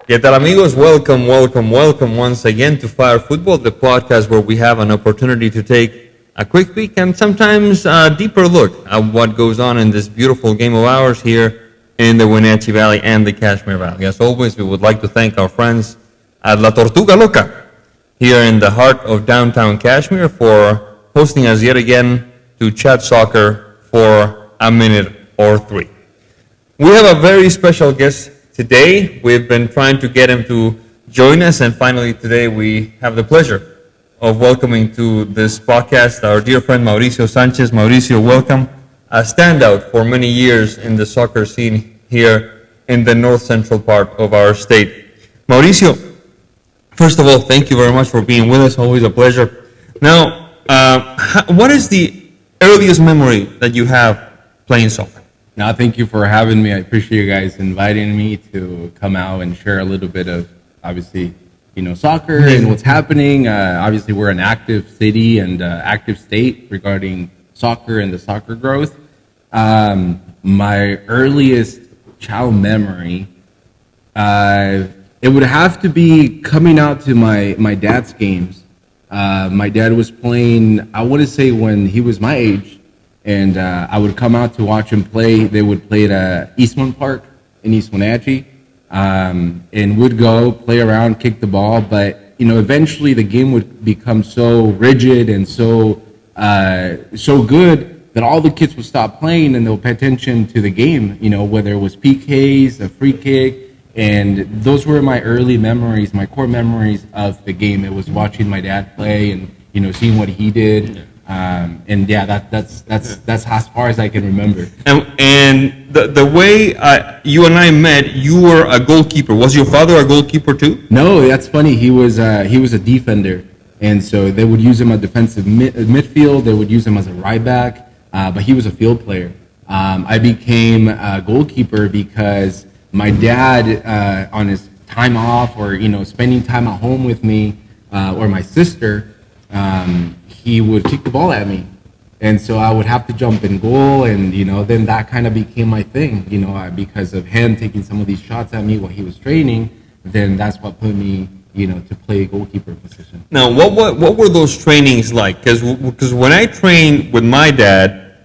¿Qué tal, amigos? Welcome once again to Fire Football, the podcast where we have an opportunity to take a quick peek and sometimes a deeper look at what goes on in this beautiful game of ours here in the Wenatchee Valley and the Kashmir Valley. As always, we would like to thank our friends at La Tortuga Loca here in the heart of downtown Kashmir for hosting us yet again to chat soccer for a minute or three. We have a very special guest today. We've been trying to get him to join us, and finally today we have the pleasure of welcoming to this podcast our dear friend Mauricio Sanchez. Mauricio, welcome. A standout for many years in the soccer scene here in the north central part of our state. Mauricio, first of all, thank you very much for being with us. Always a pleasure. Now, what is the earliest memory that you have playing soccer? No, thank you for having me. I appreciate you guys inviting me to come out and share a little bit of, obviously, soccer and what's happening. Obviously, we're an active city and active state regarding soccer and the soccer growth. My earliest child memory, it would have to be coming out to my dad's games. My dad was playing, I want to say when he was my age, and I would come out to watch him play. They would play at Eastman Park in East Wenatchee, and would go play around, kick the ball. But eventually the game would become so rigid and so good that all the kids would stop playing and they'll pay attention to the game. Whether it was PKs, a free kick, and those were my early memories, my core memories of the game. It was watching my dad play and seeing what he did. And yeah, that's as far as I can remember. And the way you and I met, you were a goalkeeper. Was your father a goalkeeper too? No, that's funny. He was a defender, and so they would use him at defensive midfield. They would use him as a right back, but he was a field player. I became a goalkeeper because my dad, on his time off or spending time at home with me or my sister. He would kick the ball at me, and so I would have to jump in goal, and then that kind of became my thing, because of him taking some of these shots at me while he was training. Then that's what put me, to play goalkeeper position. Now, what were those trainings like? Because when I trained with my dad,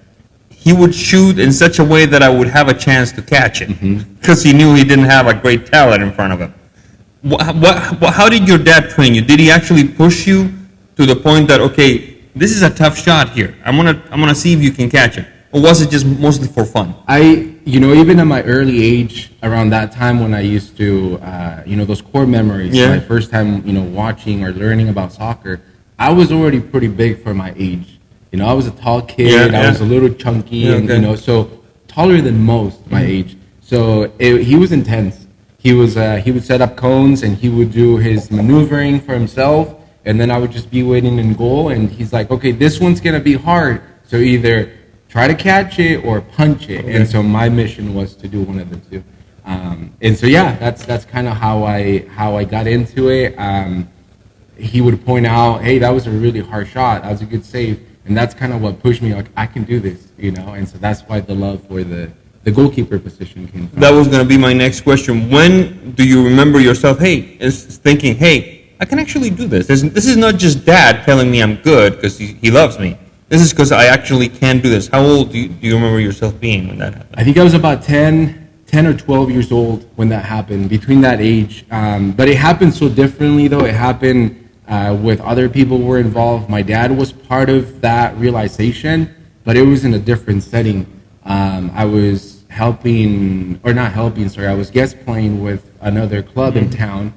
he would shoot in such a way that I would have a chance to catch it, because he knew he didn't have a great talent in front of him. How did your dad train you? Did he actually push you to the point that, okay, this is a tough shot here, I'm gonna see if you can catch it, or was it just mostly for fun? Even at my early age, around that time when I used to, those core memories, my first time, watching or learning about soccer, I was already pretty big for my age. I was a tall kid, I was a little chunky, and so taller than most my age. So he was intense. He would set up cones and he would do his maneuvering for himself. And then I would just be waiting in goal, and he's like, okay, this one's going to be hard, so either try to catch it or punch it. Okay. And so my mission was to do one of the two. And so, yeah, that's kind of how I got into it. He would point out, hey, that was a really hard shot. That was a good save. And that's kind of what pushed me, like, I can do this, And so that's why the love for the goalkeeper position came from. That was going to be my next question. When do you remember yourself, thinking, hey, I can actually do this. This is not just dad telling me I'm good because he loves me. This is because I actually can do this. How old do you remember yourself being when that happened? I think I was about 10 or 12 years old when that happened, between that age. But it happened so differently, though. It happened with other people who were involved. My dad was part of that realization, but it was in a different setting. I was I was guest playing with another club in town.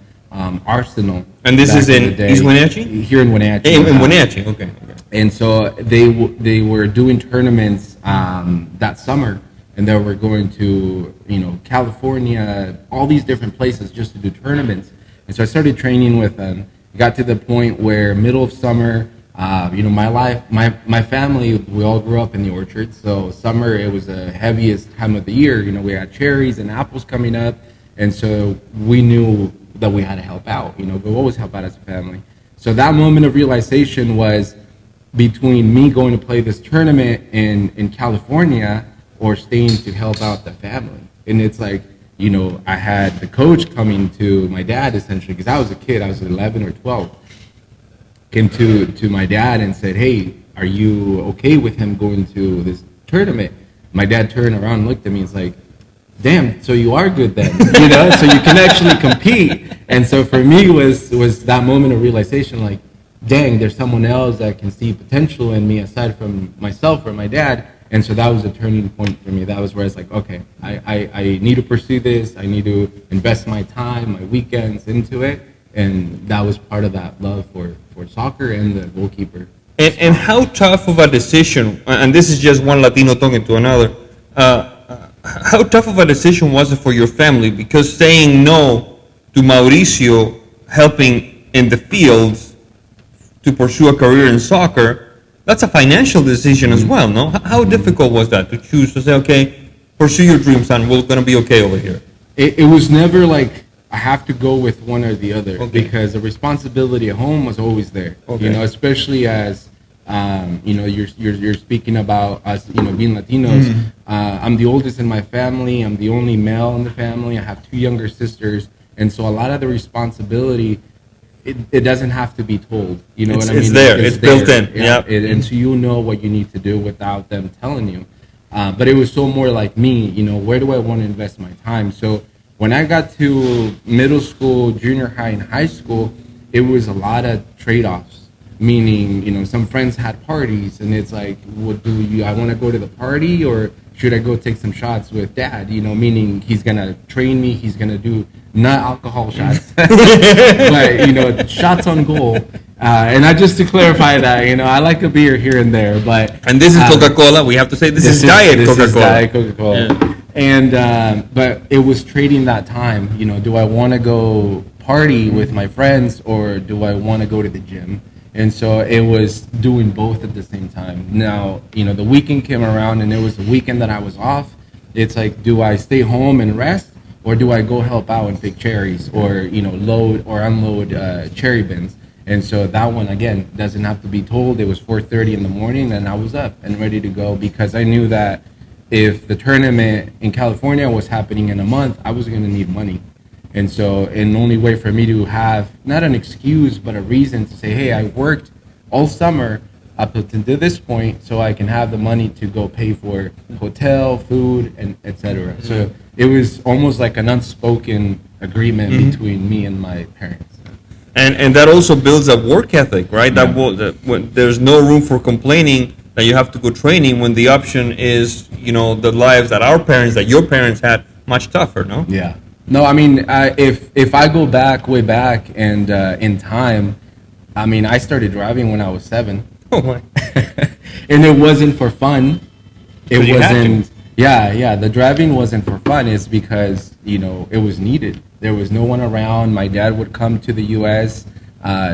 Arsenal. And this is in East Wenatchee? Here in Wenatchee. In Wenatchee, okay. And so they were doing tournaments that summer, and they were going to California, all these different places just to do tournaments. And so I started training with them. It got to the point where middle of summer, my family, we all grew up in the orchard. So summer, it was the heaviest time of the year. We had cherries and apples coming up, and so we knew that we had to help out. We always help out as a family. So that moment of realization was between me going to play this tournament in California or staying to help out the family. And it's like, I had the coach coming to my dad essentially because I was a kid. I was 11 or 12. Came to my dad and said, "Hey, are you okay with him going to this tournament?" My dad turned around and looked at me and was like, "Damn, so you are good then, so you can actually compete." And so for me was that moment of realization, like, dang, there's someone else that can see potential in me aside from myself or my dad. And so that was a turning point for me. That was where it's like, okay, I need to pursue this. I need to invest my time, my weekends into it. And that was part of that love for soccer and the goalkeeper. And how tough of a decision, and this is just one Latino talking to another, how tough of a decision was it for your family? Because saying no to Mauricio helping in the fields to pursue a career in soccer, that's a financial decision as well, no? How difficult was that to choose to say, okay, pursue your dreams, son, we're going to be okay over here? It was never like I have to go with one or the other because the responsibility at home was always there. Especially as you're speaking about us, being Latinos. I'm the oldest in my family. I'm the only male in the family. I have 2 younger sisters, and so a lot of the responsibility, it doesn't have to be told. You know what I mean? It's there. It's built in. Yeah. And so you know what you need to do without them telling you. But it was so more like me. Where do I want to invest my time? So when I got to middle school, junior high, and high school, it was a lot of trade-offs. Meaning, some friends had parties, and it's like, I want to go to the party, or should I go take some shots with dad? Meaning he's gonna train me, he's gonna do not alcohol shots, but shots on goal. And just to clarify that, I like a beer here and there, and this is Coca-Cola. We have to say this is Diet Coca-Cola. This is Diet Coca-Cola. Yeah. And but it was trading that time. Do I want to go party with my friends, or do I want to go to the gym? And so it was doing both at the same time. Now, the weekend came around, and it was the weekend that I was off. It's like, do I stay home and rest, or do I go help out and pick cherries, or load or unload cherry bins? And so that one, again, doesn't have to be told. It was 4:30 in the morning, and I was up and ready to go because I knew that if the tournament in California was happening in a month, I was going to need money. And so, the only way for me to have not an excuse, but a reason to say, hey, I worked all summer up to this point, so I can have the money to go pay for hotel, food, and etc. So it was almost like an unspoken agreement between me and my parents. And that also builds a work ethic, right? Yeah. There's no room for complaining that you have to go training when the option is, the lives that your parents had much tougher, no? Yeah. No, I mean, if I go way back, and in time, I mean, I started driving when I was 7. Oh my! And it wasn't for fun. It wasn't. Yeah. The driving wasn't for fun. It's because it was needed. There was no one around. My dad would come to the U.S.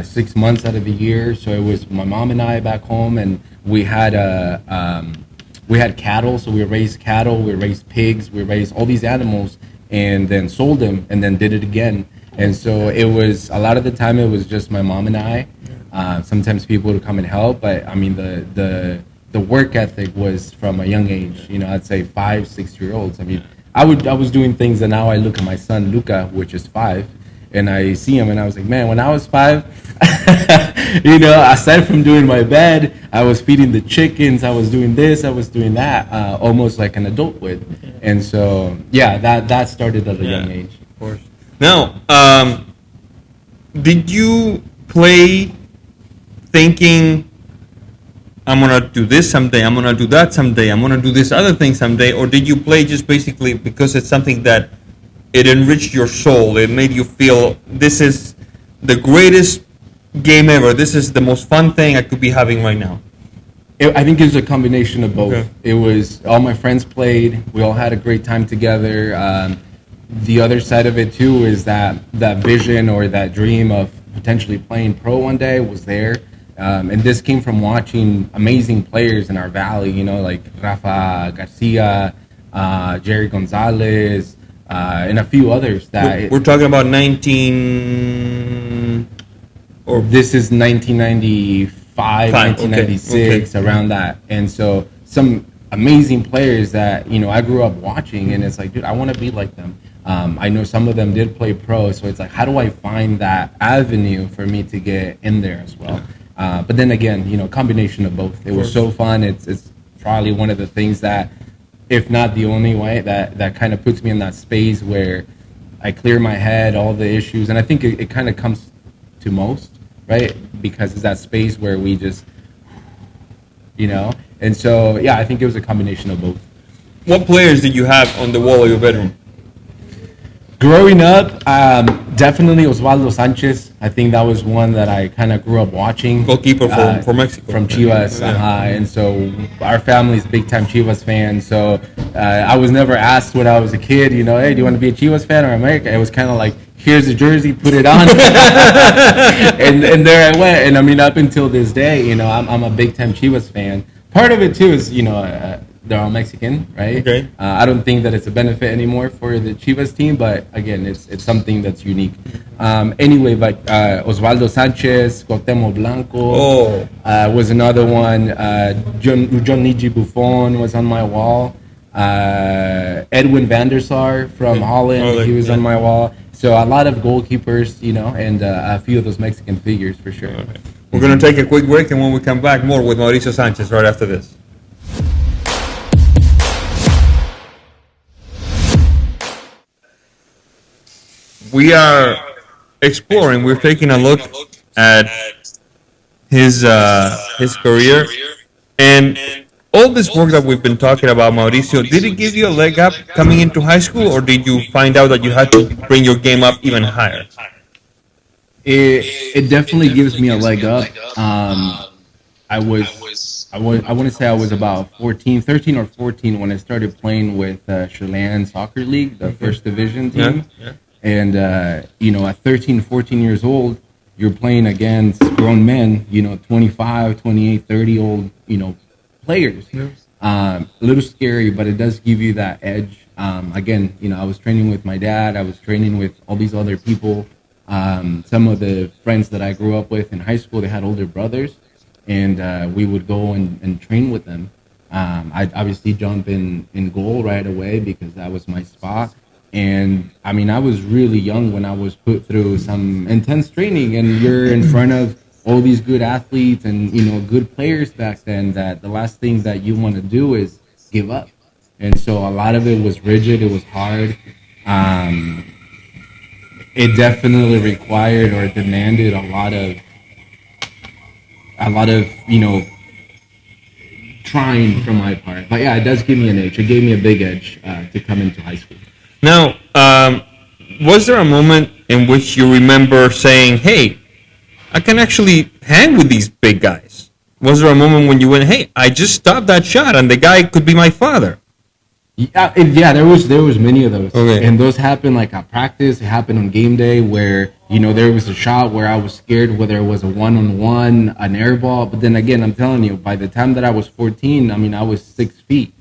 6 months out of the year, so it was my mom and I back home, and we had cattle. So we raised cattle, we raised pigs, we raised all these animals, and then sold them, and then did it again. And so it was, a lot of the time it was just my mom and I. Sometimes people would come and help, but I mean the work ethic was from a young age. I'd say 5, 6-year-olds. I mean, I was doing things that now I look at my son Luca, which is 5, and I see him, and I was like, man, when I was 5, aside from doing my bed, I was feeding the chickens, I was doing this, I was doing that, almost like an adult would. And so, that started at a young age. Of course. Now, did you play thinking, I'm going to do this someday, I'm going to do that someday, I'm going to do this other thing someday, or did you play just basically because it's something that it enriched your soul, it made you feel this is the greatest game ever, this is the most fun thing I could be having right now? I think it was a combination of both. Okay. It was, all my friends played, we all had a great time together. The other side of it too is that vision or that dream of potentially playing pro one day was there. And this came from watching amazing players in our valley, like Rafa Garcia, Jerry Gonzalez, and a few others. That we're talking about this is 1995, 1996, okay. Around that. And so some amazing players that I grew up watching, and it's like, dude, I want to be like them. I know some of them did play pro, so it's like, how do I find that avenue for me to get in there as well? But then again, combination of both. It was so fun. It's probably one of the things that, if not the only way, that kind of puts me in that space where I clear my head, all the issues, and I think it kind of comes to most, right? Because it's that space where we just, and so, yeah, I think it was a combination of both. What players did you have on the wall of your bedroom? Growing up, definitely Osvaldo Sanchez. I think that was one that I kind of grew up watching. Goalkeeper for Mexico. From Chivas. Yeah. And so our family's big-time Chivas fans. So I was never asked when I was a kid, hey, do you want to be a Chivas fan or America? It was kind of like, here's the jersey, put it on. and there I went. And I mean, up until this day, I'm a big-time Chivas fan. Part of it, too, is, they're all Mexican, right? Okay. I don't think that it's a benefit anymore for the Chivas team, but again, it's something that's unique. Anyway, but Osvaldo Sanchez, Cuauhtémoc Blanco was another one. Gianluigi Buffon was on my wall. Edwin van der Sar from Holland, he was on my wall. So a lot of goalkeepers, and a few of those Mexican figures for sure. Right. We're going to take a quick break, and when we come back, more with Mauricio Sanchez right after this. We are exploring. We're taking a look at his career, and all this work that we've been talking about, Mauricio. Did it give you a leg up coming into high school, or did you find out that you had to bring your game up even higher? It definitely gives me a leg up. I want to say I was about 13 or 14 when I started playing with Chilean Soccer League, the first division team. Yeah. And, at 13, 14 years old, you're playing against grown men, 25, 28, 30 old, players. Yeah. A little scary, but it does give you that edge. Again, I was training with my dad. I was training with all these other people. Some of the friends that I grew up with in high school, they had older brothers, and we would go and train with them. I'd obviously jump in goal right away because that was my spot. And I mean, I was really young when I was put through some intense training, and you're in front of all these good athletes and, good players back then, that the last thing that you want to do is give up. And so a lot of it was rigid. It was hard. It definitely required or demanded a lot of, trying from my part. But yeah, it does give me an edge. It gave me a big edge to come into high school. Now, was there a moment in which you remember saying, hey, I can actually hang with these big guys? Was there a moment when you went, hey, I just stopped that shot and the guy could be my father? Yeah, there was many of those. Okay. And those happened like at practice. It happened on game day where, there was a shot where I was scared whether it was a one-on-one, an air ball. But then again, I'm telling you, by the time that I was 14, I mean, I was 6 feet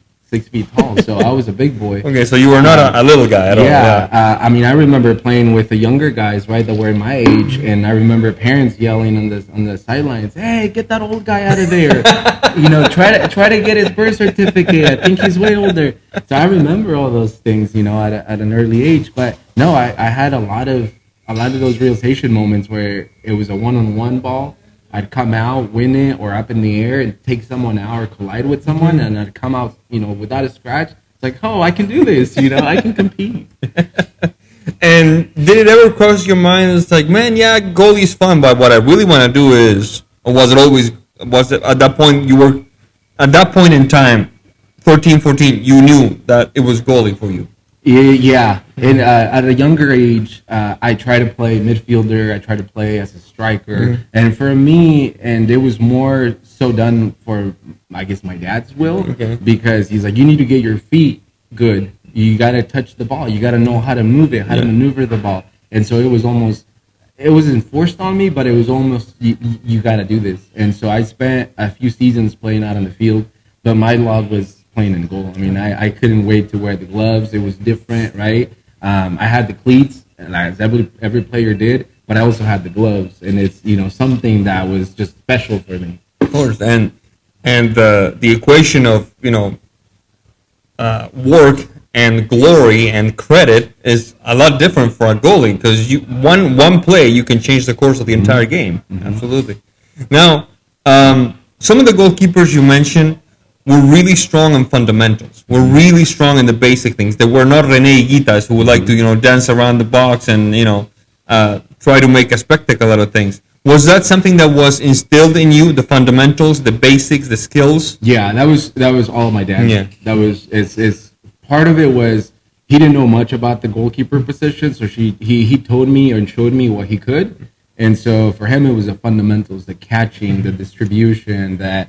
tall. So I was a big boy. Okay, so you were not a little guy at all. Yeah. I mean, I remember playing with the younger guys, right, that were my age. And I remember parents yelling on the sidelines, hey, get that old guy out of there. Try to get his birth certificate. I think he's way older. So I remember all those things, at an early age. But no, I had a lot of those realization moments where it was a one-on-one ball. I'd come out, win it, or up in the air and take someone out or collide with someone, and I'd come out, without a scratch. It's like, oh, I can do this, I can compete. And did it ever cross your mind? It's like, man, yeah, goalie's fun, but what I really want to do is, or was it at that point in time, 13, 14, you knew that it was goalie for you? Yeah. And at a younger age, I tried to play midfielder. I tried to play as a striker. Mm-hmm. And for me, and it was more so done for, I guess, my dad's will. Okay. Because he's like, you need to get your feet good. You got to touch the ball. You got to know how to move it, how to maneuver the ball. And so it wasn't forced on me, but it was almost, you got to do this. And so I spent a few seasons playing out on the field, but my love was playing in goal. I mean, I couldn't wait to wear the gloves. It was different, right? I had the cleats, as every player did, but I also had the gloves, and it's something that was just special for me. Of course, and the equation of work and glory and credit is a lot different for a goalie because one play you can change the course of the entire game. Absolutely. Now, some of the goalkeepers you mentioned were really strong in fundamentals. Were really strong in the basic things. They were not Rene Higuitas who would like to dance around the box and try to make a spectacle out of things. Was that something that was instilled in you? The fundamentals, the basics, the skills. Yeah, that was all my dad. Yeah. That was it's part of it was he didn't know much about the goalkeeper position, so he told me and showed me what he could, and so for him it was the fundamentals, the catching, the distribution, that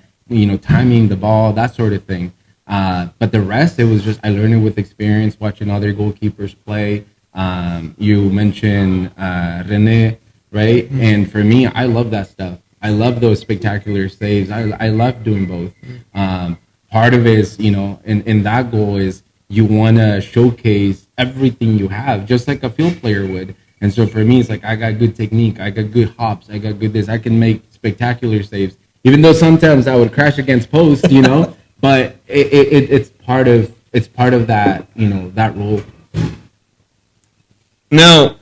timing the ball, that sort of thing. But the rest, it was just I learned it with experience, watching other goalkeepers play. You mentioned Rene, right? And for me, I love that stuff. I love those spectacular saves. I love doing both. Part of it is, in that goal is you want to showcase everything you have, just like a field player would. And so for me, it's like I got good technique, I got good hops, I got good this. I can make spectacular saves, even though sometimes I would crash against posts, But it's part of that, that role. Now,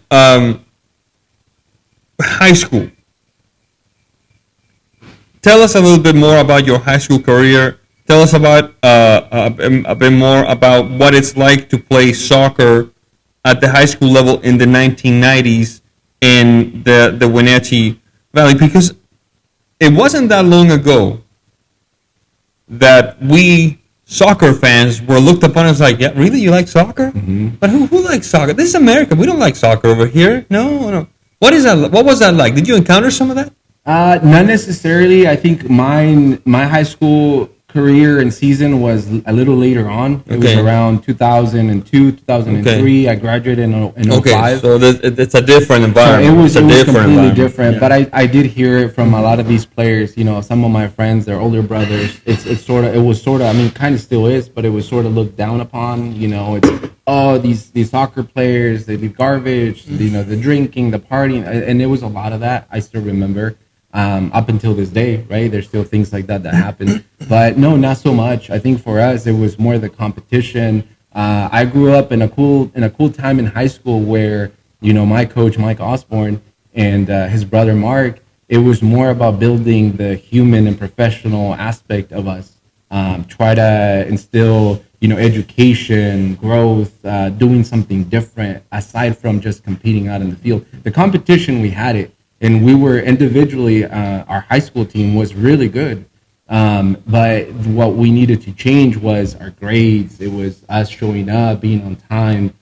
high school. Tell us a little bit more about your high school career. Tell us about a bit more about what it's like to play soccer at the high school level in the 1990s in the Wenatchee Valley, because it wasn't that long ago that we soccer fans were looked upon as like, yeah, really, you like soccer? Mm-hmm. But who likes soccer? This is America. We don't like soccer over here. No. What is that? What was that like? Did you encounter some of that? Not necessarily. I think my high school career and season was a little later on. It was around 2002, 2003. Okay. I graduated in 05. Okay, so it's a different environment. So it was completely different. Yeah. But I did hear it from a lot of these players. Some of my friends, their older brothers. It was sort of. I mean, kind of still is, but it was sort of looked down upon. It's these soccer players. They do garbage. The drinking, the partying, and there was a lot of that. I still remember. Up until this day, right? There's still things like that happen, but no, not so much. I think for us, it was more the competition. I grew up in a cool time in high school where my coach Mike Osborne and his brother Mark. It was more about building the human and professional aspect of us. Try to instill education, growth, doing something different aside from just competing out in the field. The competition, we had it. And we were individually, our high school team was really good. But what we needed to change was our grades. It was us showing up, being on time.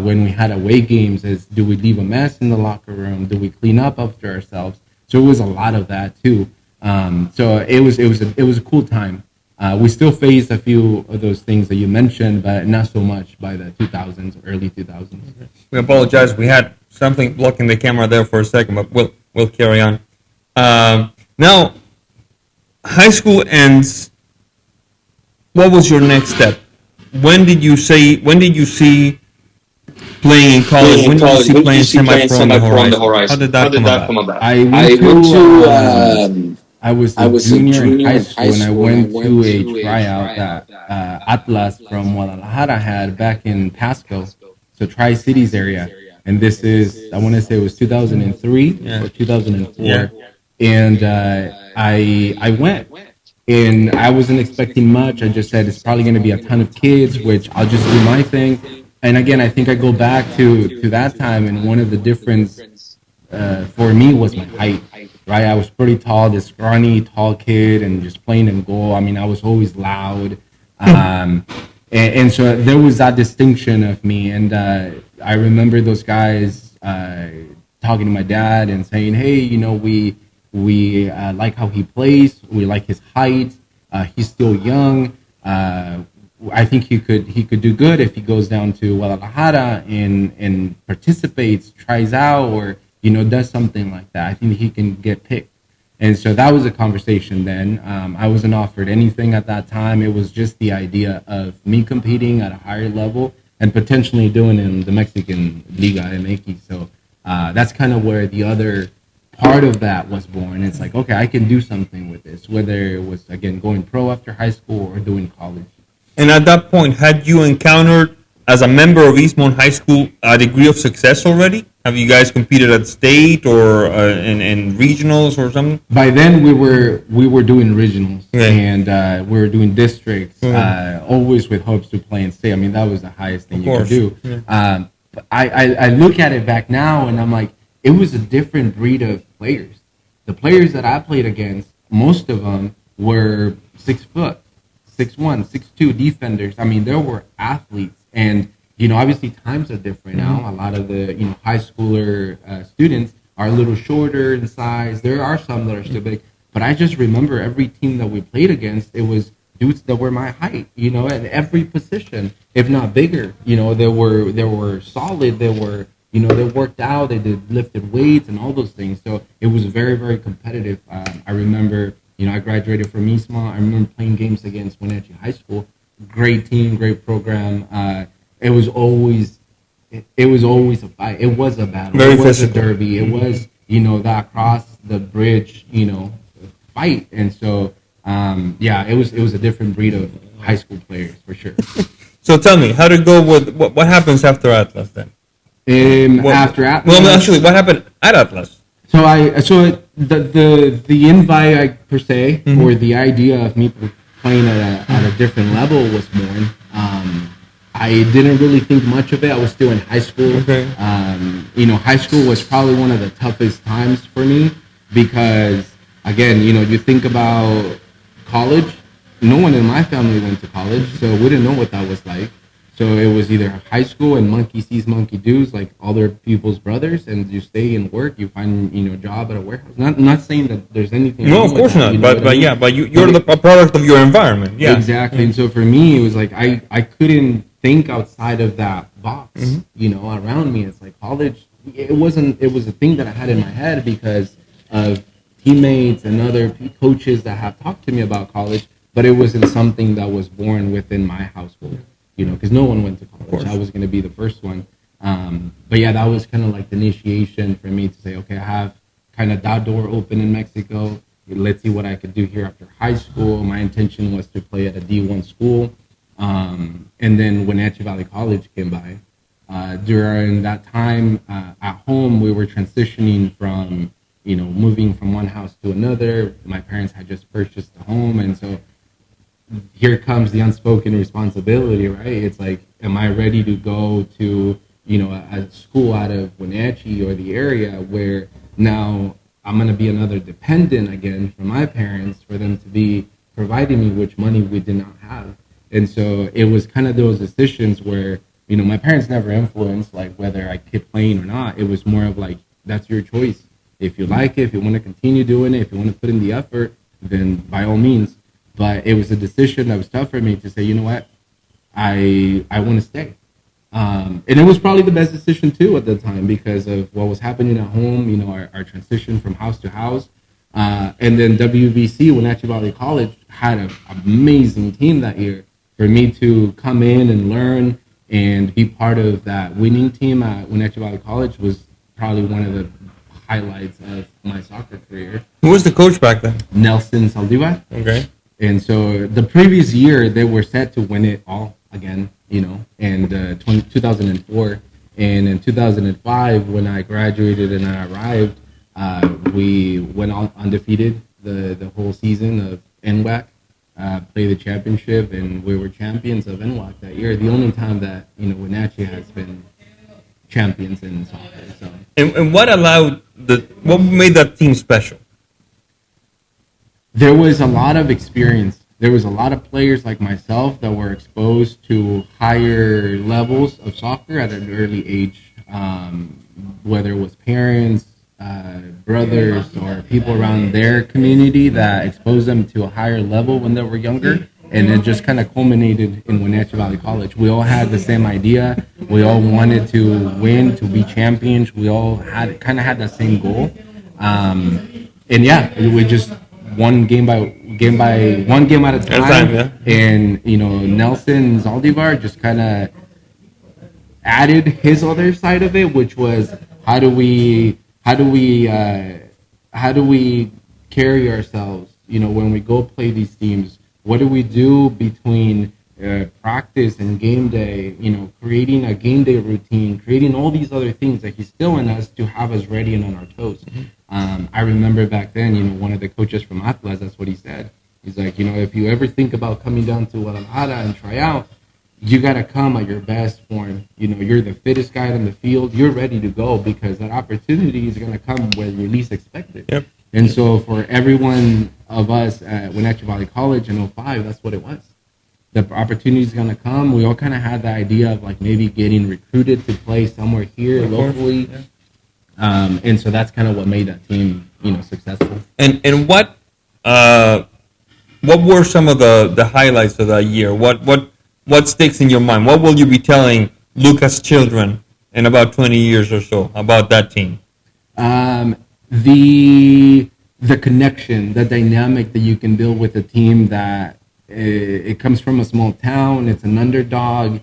When we had away games, do we leave a mess in the locker room? Do we clean up after ourselves? So it was a lot of that too. So it was a cool time. We still faced a few of those things that you mentioned, but not so much by the 2000s, early 2000s. We apologize. We had something blocking the camera there for a second, but we'll carry on. Now, high school ends. What was your next step? When did you see playing in college? When did you see playing semi-pro on the horizon? How did that come about? I was a junior in high school, and I went to a tryout that Atlas from Guadalajara had back in Pasco, so Tri-Cities area. And this is, I want to say it was 2003 or 2004. Yeah. And I went. And I wasn't expecting much. I just said it's probably going to be a ton of kids, which I'll just do my thing. And again, I think I go back to that time, and one of the difference for me was my height, right? I was pretty tall, this scrawny, tall kid, and just playing in goal. I mean, I was always loud. And so there was that distinction of me. And I remember those guys talking to my dad and saying, hey, we like how he plays. We like his height. He's still young. I think he could do good if he goes down to Guadalajara and participates, tries out, or does something like that. I think he can get picked. And so that was a conversation then. I wasn't offered anything at that time. It was just the idea of me competing at a higher level and potentially doing it in the Mexican Liga MX. So that's kind of where the other part of that was born. It's like, okay, I can do something with this, whether it was, again, going pro after high school or doing college. And at that point, had you encountered as a member of Eastmont High School, a degree of success already? Have you guys competed at state or in regionals or something? By then we were doing regionals, Okay. and we were doing districts, always with hopes to play in state. I mean, that was the highest thing Of you could course. do. Yeah. But I look at it back now, and I'm like, it was a different breed of players. The players that I played against, most of them were 6 foot, 6'1", 6'2" defenders. I mean, there were athletes, and obviously times are different now. A lot of the high schooler students are a little shorter in size. There are some that are still big, but I just remember every team that we played against, it was dudes that were my height, at every position, if not bigger. They were solid. They worked out. They did lifted weights and all those things. So it was very, very competitive. I remember, I graduated from Eastmont. I remember playing games against Wenatchee High School. Great team, great program. It was always a fight. It was a battle. Very it was physical. a derby. It was, that cross the bridge, fight. And so, it was a different breed of high school players for sure. So tell me, how to go with what happens after Atlas then? After Atlas. Well, no, actually, what happened at Atlas? So the invite per se, or the idea of me playing at a different level was born. I didn't really think much of it. I was still in high school. Okay. High school was probably one of the toughest times for me because, again, you think about college. No one in my family went to college, so we didn't know what that was like. So it was either high school and monkey sees, monkey does, like other people's brothers, and you stay and work. You find a job at a warehouse. Not saying that there's anything. No, wrong of with course that, not. But you're a product of your environment. Yeah, exactly. And so for me, it was like I couldn't think outside of that box. Around me, it's like college. It wasn't. It was a thing that I had in my head because of teammates and other coaches that have talked to me about college, but it wasn't something that was born within my household. Because no one went to college. I was going to be the first one. But yeah, that was kind of like the initiation for me to say, okay, I have kind of that door open in Mexico. Let's see what I could do here after high school. My intention was to play at a D1 school. And then Wenatchee Valley College came by. During that time at home, we were transitioning from, moving from one house to another. My parents had just purchased a home. And so here comes the unspoken responsibility, right? It's like, am I ready to go to, a school out of Wenatchee or the area where now I'm going to be another dependent again from my parents for them to be providing me, which money we did not have. And so it was kind of those decisions where, my parents never influenced like whether I kept playing or not. It was more of like, that's your choice. If you like it, if you want to continue doing it, if you want to put in the effort, then by all means. But it was a decision that was tough for me to say, you know what, I want to stay. And it was probably the best decision too at the time because of what was happening at home, our transition from house to house. And then WVC, Wenatchee Valley College, had an amazing team that year. For me to come in and learn and be part of that winning team at Wenatchee Valley College was probably one of the highlights of my soccer career. Who was the coach back then? Nelson Saldivar. Okay. And so the previous year, they were set to win it all again, and 2004. And in 2005, when I graduated and I arrived, we went on undefeated the whole season of NWAC, played the championship, and we were champions of NWAC that year. The only time that, Wenatchee has been champions in soccer. So. And what made that team special? There was a lot of experience. There was a lot of players like myself that were exposed to higher levels of soccer at an early age, whether it was parents, brothers, or people around their community that exposed them to a higher level when they were younger. And it just kind of culminated in Wenatchee Valley College. We all had the same idea. We all wanted to win, to be champions. We all had that same goal. And yeah, we just one game at a time. Yeah. And Nelson Zaldivar just kind of added his other side of it, which was how do we carry ourselves when we go play these teams. What do we do between practice and game day, creating a game day routine, creating all these other things that he's still in us to have us ready and on our toes. I remember back then, one of the coaches from Atlas, that's what he said. He's like, if you ever think about coming down to Guadalajara and try out, you got to come at your best form. You're the fittest guy on the field. You're ready to go because that opportunity is going to come where you least expect it. Yep. And so for every one of us at Wenatchee Valley College in '05, that's what it was. The opportunity is going to come. We all kind of had the idea of like maybe getting recruited to play somewhere here locally. Yeah. And so that's kind of what made that team, successful. And what were some of the highlights of that year? What sticks in your mind? What will you be telling Lucas' children in about 20 years or so about that team? The connection, the dynamic that you can build with a team that it comes from a small town. It's an underdog.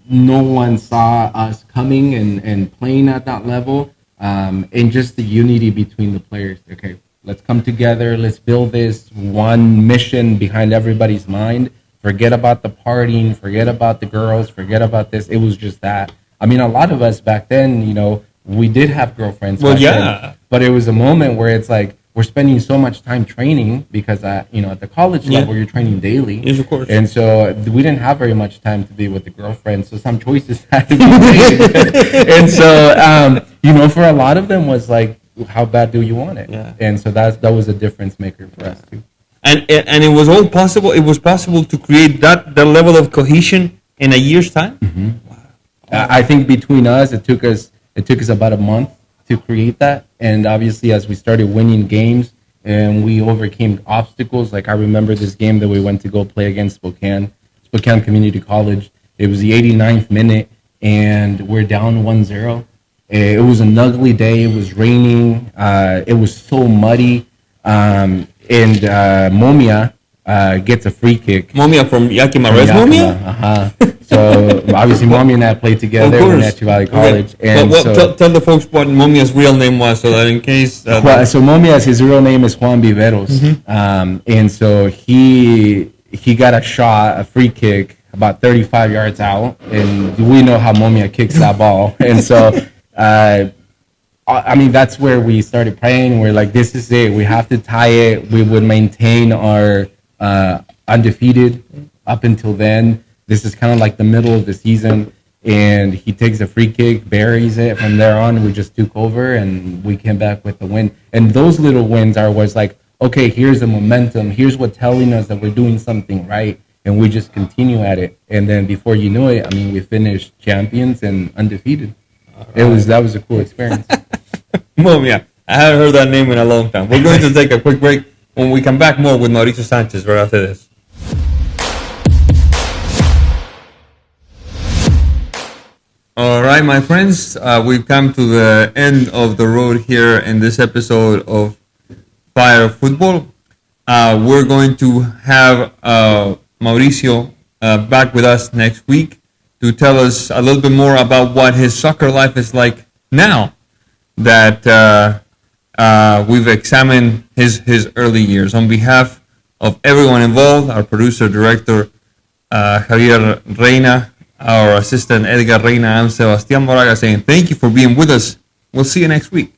No one saw us coming and playing at that level. And just the unity between the players. Okay, let's come together. Let's build this one mission behind everybody's mind. Forget about the partying. Forget about the girls. Forget about this. It was just that. I mean, a lot of us back then, we did have girlfriends. Well, yeah. Then, but it was a moment where it's like we're spending so much time training because, at the college level, you're training daily. Yes, of course. And so we didn't have very much time to be with the girlfriends. So some choices had to be made. And so, for a lot of them was like, how bad do you want it? Yeah. And so that was a difference maker for us too. And it was all possible. It was possible to create that level of cohesion in a year's time. Mm-hmm. Wow. I think between us, it took us about a month to create that. And obviously, as we started winning games and we overcame obstacles, like I remember this game that we went to go play against Spokane Community College. It was the 89th minute, and we're down 1-0. It was an ugly day. It was raining. It was so muddy. And Momia gets a free kick. Momia from Yakima, Res Momia? Uh-huh. So obviously Momia and I played together at Wenatchee Valley College. Okay. And tell the folks what Momia's real name was, so that in case... so Momia's, his real name is Juan Viveros. Mm-hmm. And so he got a free kick about 35 yards out, and we know how Momia kicks that ball. And so... that's where we started praying. We're like, this is it. We have to tie it. We would maintain our undefeated up until then. This is kind of like the middle of the season. And he takes a free kick, buries it. From there on, we just took over, and we came back with the win. And those little wins was like, okay, here's the momentum. Here's what's telling us that we're doing something right. And we just continue at it. And then before you know it, we finished champions and undefeated. Right. That was a cool experience. Momia, I haven't heard that name in a long time. We're going to take a quick break. When we come back, more with Mauricio Sanchez right after this. All right, my friends, we've come to the end of the road here in this episode of Fire Football. We're going to have Mauricio back with us next week to tell us a little bit more about what his soccer life is like now that we've examined his early years. On behalf of everyone involved, our producer, director, Javier Reina, our assistant, Edgar Reina, I'm Sebastián Moraga saying thank you for being with us. We'll see you next week.